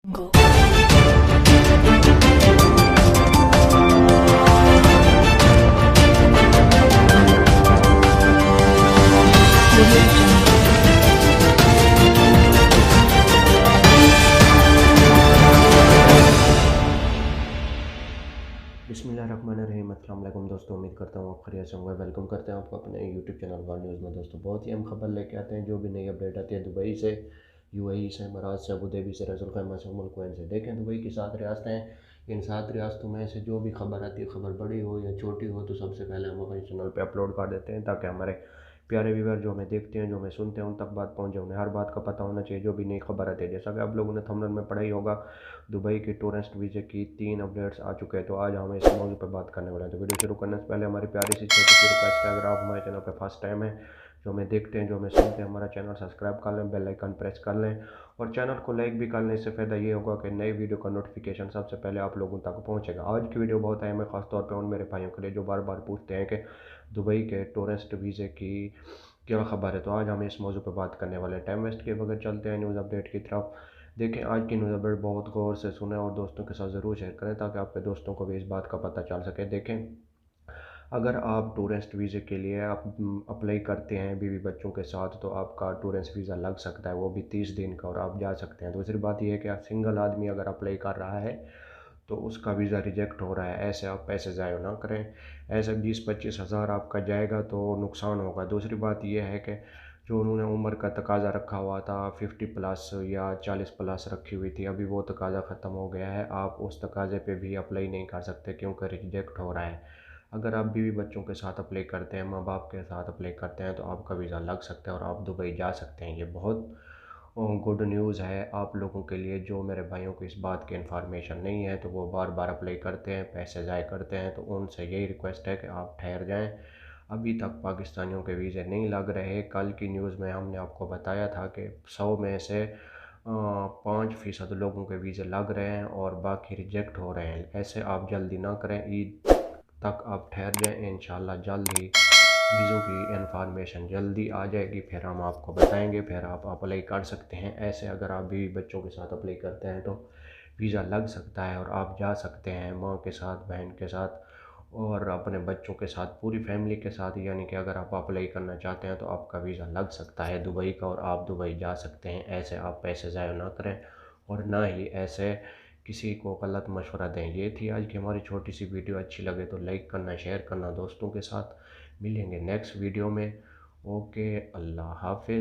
Go. बिस्मिल्लाहिर्रहमानिर्रहीम। अस्सलाम वालेकुम दोस्तों, उम्मीद करता हूँ आप खैरियत से होंगे। वेलकम करते हैं आपको अपने यूट्यूब चैनल वर्ल्ड न्यूज़ में। दोस्तों बहुत ही अहम खबर लेके आते हैं। जो भी नई अपडेट आती है दुबई से, यूएई से, इमारात से, अबू धाबी से, रसूल खैमा से, उम्मुल कुवैन से। देखें दुबई की 7 रियासतें हैं। इन 7 रियासतों में से जो भी खबर आती है, खबर बड़ी हो या छोटी हो, तो सबसे पहले हम अपने चैनल पर अपलोड कर देते हैं ताकि हमारे प्यारे व्यूअर जो हमें देखते हैं, जो हमें सुनते हैं, उन तक बात पहुंचे। उन्हें हर बात का पता होना चाहिए जो भी नई खबर आती है। जैसा कि आप लोगों ने थंबनेल में पढ़ा ही होगा, दुबई के टूरिस्ट वीज़े की 3 अपडेट्स आ चुके हैं। तो आज हम इस मौजू पर बात करने वाले हैं। तो वीडियो शुरू करने से पहले हमारी प्यारी सी छोटी सी रिक्वेस्ट है, अगर आप हमारे चैनल पर फर्स्ट टाइम है, जो हमें देखते हैं, जो हमें सुनते हैं, हमारा चैनल सब्सक्राइब कर लें, बेल आइकन प्रेस कर लें और चैनल को लाइक भी कर लें। इससे फ़ायदा ये होगा कि नई वीडियो का नोटिफिकेशन सबसे पहले आप लोगों तक पहुंचेगा। आज की वीडियो बहुत अहम है, खासतौर पर उन मेरे भाइयों के लिए जो बार बार पूछते हैं कि दुबई के टूरिस्ट वीज़े की क्या खबर है। तो आज हम इस मौजू पर बात करने वाले हैं। टाइम वेस्ट किए बगैर चलते हैं न्यूज़ अपडेट की तरफ। देखें आज की न्यूज़ अपडेट बहुत गौर से सुने और दोस्तों के साथ ज़रूर शेयर करें ताकि आपके दोस्तों को भी इस बात का पता चल सके। देखें, अगर आप टूरिस्ट वीज़े के लिए आप अप्लाई करते हैं बीवी बच्चों के साथ, तो आपका टूरिस्ट वीज़ा लग सकता है, वो भी 30 दिन का, और आप जा सकते हैं। दूसरी बात यह है कि आप सिंगल आदमी अगर अप्लाई कर रहा है तो उसका वीज़ा रिजेक्ट हो रहा है। ऐसे आप पैसे ज़ाया ना करें। ऐसे 20-25 हज़ार आपका जाएगा तो नुकसान होगा। दूसरी बात यह है कि जो उन्होंने उम्र का तकाजा रखा हुआ था 50 प्लस या 40 प्लस रखी हुई थी, अभी वो तकाजा ख़त्म हो गया है। आप उस तकाजे पे भी अप्लाई नहीं कर सकते क्योंकि रिजेक्ट हो रहा है। अगर आप बीवी बच्चों के साथ अप्लाई करते हैं, माँ बाप के साथ अप्लाई करते हैं, तो आपका वीज़ा लग सकता है और आप दुबई जा सकते हैं। ये बहुत गुड न्यूज़ है आप लोगों के लिए। जो मेरे भाइयों को इस बात की इन्फॉर्मेशन नहीं है तो वो बार बार अप्लाई करते हैं, पैसे ज़ाय करते हैं, तो उनसे यही रिक्वेस्ट है कि आप ठहर जाएं। अभी तक पाकिस्तानियों के वीज़े नहीं लग रहे। कल की न्यूज़ में हमने आपको बताया था कि 100 में से 5% लोगों के वीज़े लग रहे हैं और बाकी रिजेक्ट हो रहे हैं। ऐसे आप जल्दी ना करें, ईद तक आप ठहर जाएं। इंशाल्लाह जल्द ही वीज़ों की इन्फॉर्मेशन जल्दी आ जाएगी, फिर हम आपको बताएंगे, फिर आप अप्लाई कर सकते हैं। ऐसे अगर आप भी बच्चों के साथ अप्लाई करते हैं तो वीज़ा लग सकता है और आप जा सकते हैं माँ के साथ, बहन के साथ और अपने बच्चों के साथ, पूरी फैमिली के साथ। यानी कि अगर आप अप्लाई करना चाहते हैं तो आपका वीज़ा लग सकता है दुबई का और आप दुबई जा सकते हैं। ऐसे आप पैसे ज़ाया ना करें और ना ही ऐसे किसी को गलत मशवरा दें। ये थी आज की हमारी छोटी सी वीडियो। अच्छी लगे तो लाइक करना, शेयर करना दोस्तों के साथ। मिलेंगे नेक्स्ट वीडियो में। ओके, अल्लाह हाफिज़।